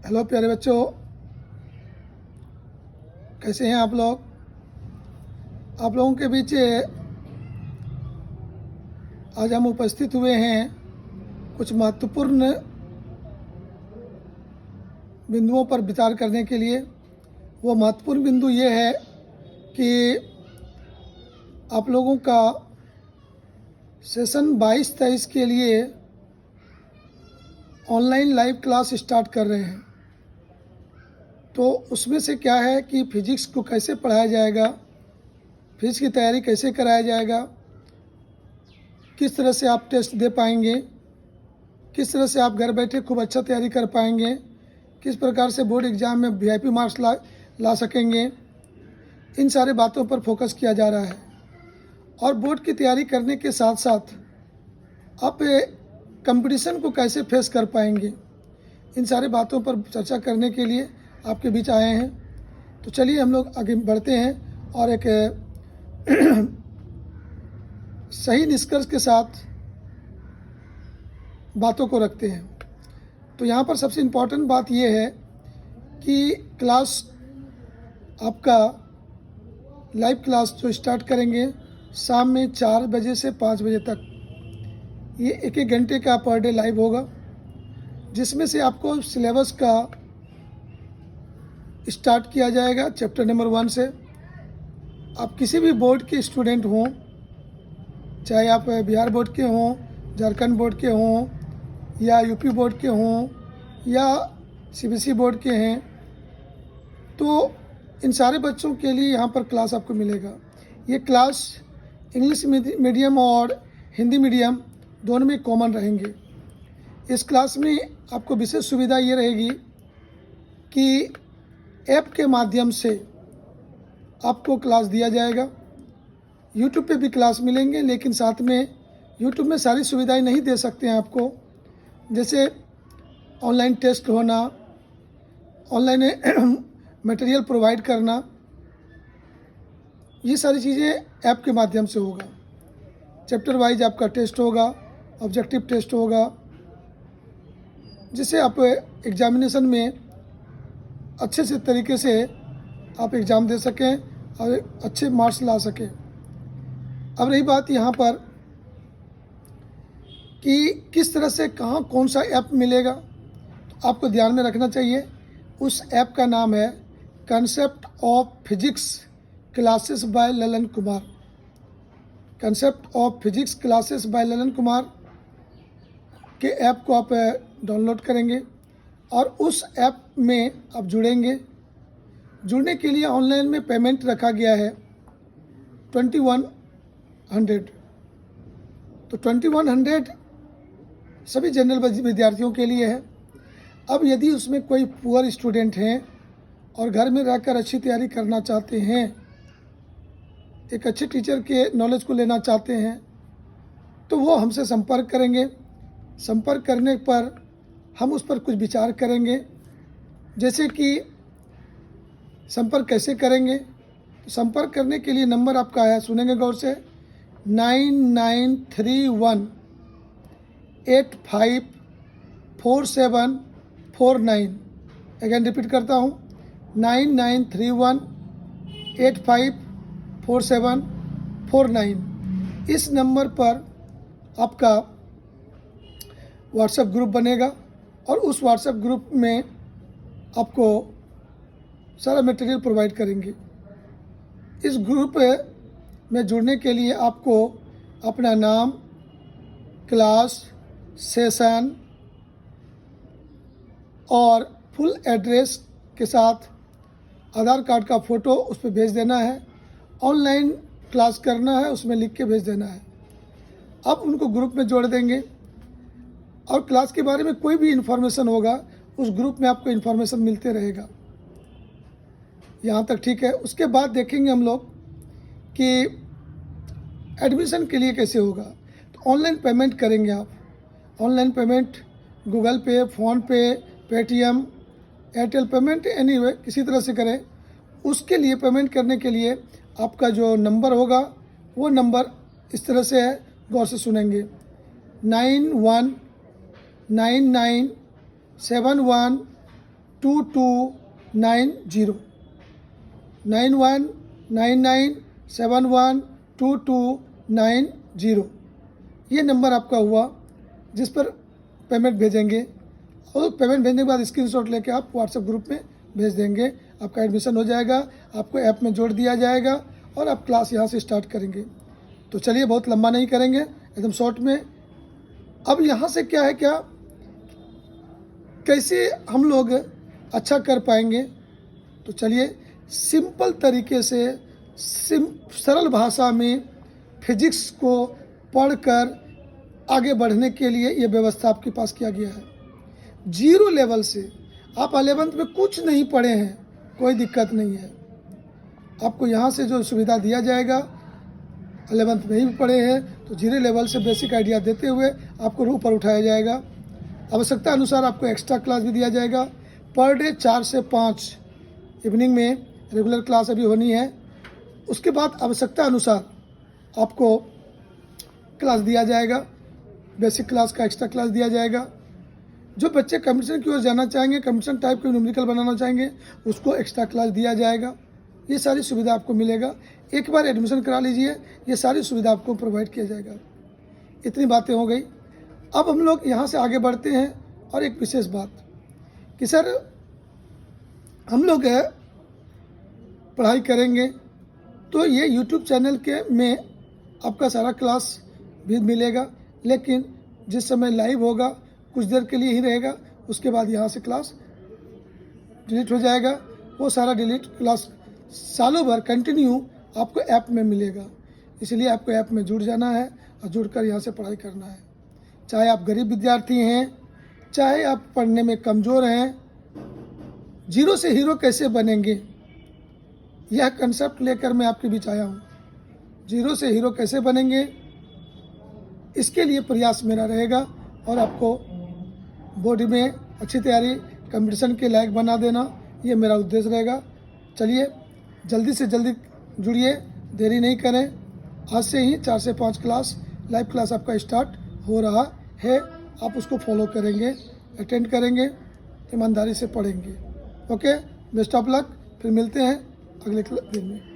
Hello प्यारे बच्चों, कैसे हैं आप लोग। आप लोगों के बीच आज हम उपस्थित हुए हैं कुछ महत्वपूर्ण बिंदुओं पर विचार करने के लिए। वो महत्वपूर्ण बिंदु ये है कि आप लोगों का सेशन 22-23 के लिए ऑनलाइन लाइव क्लास स्टार्ट कर रहे हैं। तो उसमें से क्या है कि फिजिक्स को कैसे पढ़ाया जाएगा, फिजिक्स की तैयारी कैसे कराया जाएगा, किस तरह से आप टेस्ट दे पाएंगे, किस तरह से आप घर बैठे खूब अच्छा तैयारी कर पाएंगे, किस प्रकार से बोर्ड एग्ज़ाम में वीआईपी मार्क्स ला सकेंगे, इन सारे बातों पर फोकस किया जा रहा है। और बोर्ड की तैयारी करने के साथ साथ आप कंपटीशन को कैसे फेस कर पाएंगे, इन सारे बातों पर चर्चा करने के लिए आपके बीच आए हैं। तो चलिए हम लोग आगे बढ़ते हैं और एक सही निष्कर्ष के साथ बातों को रखते हैं। तो यहाँ पर सबसे इम्पोर्टेंट बात यह है कि क्लास आपका लाइव क्लास जो स्टार्ट करेंगे शाम में 4 बजे से 5 बजे तक, ये 1-1 घंटे का पर डे लाइव होगा, जिसमें से आपको सिलेबस का स्टार्ट किया जाएगा चैप्टर नंबर 1 से। आप किसी भी बोर्ड के स्टूडेंट हों, चाहे आप बिहार बोर्ड के हों, झारखंड बोर्ड के हों, या यूपी बोर्ड के हों, या सीबीएसई बोर्ड के हैं, तो इन सारे बच्चों के लिए यहाँ पर क्लास आपको मिलेगा। ये क्लास इंग्लिश मीडियम और हिंदी मीडियम दोनों में कॉमन रहेंगे। इस क्लास में आपको विशेष सुविधा ये रहेगी कि ऐप के माध्यम से आपको क्लास दिया जाएगा। यूट्यूब पे भी क्लास मिलेंगे, लेकिन साथ में यूट्यूब में सारी सुविधाएं नहीं दे सकते हैं आपको, जैसे ऑनलाइन टेस्ट होना, ऑनलाइन मटेरियल प्रोवाइड करना, ये सारी चीज़ें ऐप के माध्यम से होगा। चैप्टर वाइज आपका टेस्ट होगा, ऑब्जेक्टिव टेस्ट होगा, जिससे आप एग्जामिनेशन में अच्छे से तरीके से आप एग्ज़ाम दे सकें और अच्छे मार्क्स ला सकें। अब रही बात यहाँ पर कि किस तरह से कहाँ कौन सा ऐप मिलेगा, तो आपको ध्यान में रखना चाहिए। उस ऐप का नाम है concept of physics classes bye Lalan Kumar. Concept of physics classes bye Lalan Kumar के ऐप को आप डाउनलोड करेंगे और उस ऐप में आप जुड़ेंगे। जुड़ने के लिए ऑनलाइन में पेमेंट रखा गया है 2100। तो 2100 सभी जनरल विद्यार्थियों के लिए है। अब यदि उसमें कोई पुअर स्टूडेंट हैं और घर में रहकर अच्छी तैयारी करना चाहते हैं, एक अच्छे टीचर के नॉलेज को लेना चाहते हैं, तो वो हमसे संपर्क करेंगे। संपर्क करने पर हम उस पर कुछ विचार करेंगे, जैसे कि संपर्क कैसे करेंगे। तो संपर्क करने के लिए नंबर आपका है, सुनेंगे गौर से, 9931854749। अगेन रिपीट करता हूँ, 9931854749। इस नंबर पर आपका व्हाट्सएप ग्रुप बनेगा और उस व्हाट्सएप ग्रुप में आपको सारा मटेरियल प्रोवाइड करेंगे। इस ग्रुप में जुड़ने के लिए आपको अपना नाम, क्लास, सेशन और फुल एड्रेस के साथ आधार कार्ड का फ़ोटो उस पर भेज देना है। ऑनलाइन क्लास करना है, उसमें लिख के भेज देना है। अब उनको ग्रुप में जोड़ देंगे और क्लास के बारे में कोई भी इन्फॉर्मेशन होगा उस ग्रुप में आपको इन्फॉर्मेशन मिलते रहेगा। यहाँ तक ठीक है। उसके बाद देखेंगे हम लोग कि एडमिशन के लिए कैसे होगा। तो ऑनलाइन पेमेंट करेंगे आप। ऑनलाइन पेमेंट गूगल पे, फ़ोन पे, पेटीएम, एयरटेल पेमेंट, एनीवे किसी तरह से करें। उसके लिए पेमेंट करने के लिए आपका जो नंबर होगा वो नंबर इस तरह से है, गौर से सुनेंगे, 919971 9199712290 9199712290 ये नंबर आपका हुआ जिस पर पेमेंट भेजेंगे, और पेमेंट भेजने के बाद स्क्रीनशॉट लेके आप व्हाट्सएप ग्रुप में भेज देंगे। आपका एडमिशन हो जाएगा, आपको ऐप में जोड़ दिया जाएगा और आप क्लास यहाँ से स्टार्ट करेंगे। तो चलिए, बहुत लंबा नहीं करेंगे, एकदम शॉर्ट में। अब यहाँ से क्या है, क्या कैसे हम लोग अच्छा कर पाएंगे, तो चलिए सिंपल तरीके से सरल भाषा में फिजिक्स को पढ़कर आगे बढ़ने के लिए ये व्यवस्था आपके पास किया गया है। जीरो लेवल से आप 11th में कुछ नहीं पढ़े हैं, कोई दिक्कत नहीं है। आपको यहाँ से जो सुविधा दिया जाएगा, 11th में ही पढ़े हैं तो जीरो लेवल से बेसिक आइडिया देते हुए आपको ऊपर उठाया जाएगा। आवश्यकता अनुसार आपको एक्स्ट्रा क्लास भी दिया जाएगा। पर डे 4 से 5 इवनिंग में रेगुलर क्लास अभी होनी है। उसके बाद आवश्यकता अनुसार आपको क्लास दिया जाएगा, बेसिक क्लास का एक्स्ट्रा क्लास दिया जाएगा। जो बच्चे कंपटीशन की ओर जाना चाहेंगे, कंपटीशन टाइप के न्यूमेरिकल बनाना चाहेंगे, उसको एक्स्ट्रा क्लास दिया जाएगा। ये सारी सुविधा आपको मिलेगा। एक बार एडमिशन करा लीजिए, ये सारी सुविधा आपको प्रोवाइड किया जाएगा। इतनी बातें हो गई। अब हम लोग यहाँ से आगे बढ़ते हैं। और एक विशेष बात कि सर हम लोग पढ़ाई करेंगे तो ये यूट्यूब चैनल के में आपका सारा क्लास भी मिलेगा, लेकिन जिस समय लाइव होगा कुछ देर के लिए ही रहेगा, उसके बाद यहाँ से क्लास डिलीट हो जाएगा। वो सारा डिलीट क्लास सालों भर कंटिन्यू आपको ऐप में मिलेगा। इसलिए आपको ऐप में जुड़ जाना है और जुड़कर यहाँ से पढ़ाई करना है। चाहे आप गरीब विद्यार्थी हैं, चाहे आप पढ़ने में कमज़ोर हैं, जीरो से हीरो कैसे बनेंगे, यह कंसेप्ट लेकर मैं आपके बीच आया हूँ। जीरो से हीरो कैसे बनेंगे, इसके लिए प्रयास मेरा रहेगा और आपको बोर्ड में अच्छी तैयारी, कंपटीशन के लायक बना देना, ये मेरा उद्देश्य रहेगा। चलिए जल्दी से जल्दी जुड़िए, देरी नहीं करें। आज से ही 4 से 5 क्लास लाइव क्लास आपका स्टार्ट हो रहा है। आप उसको फॉलो करेंगे, अटेंड करेंगे, ईमानदारी से पढ़ेंगे। Okay, best of luck. फिर मिलते हैं अगले दिन में।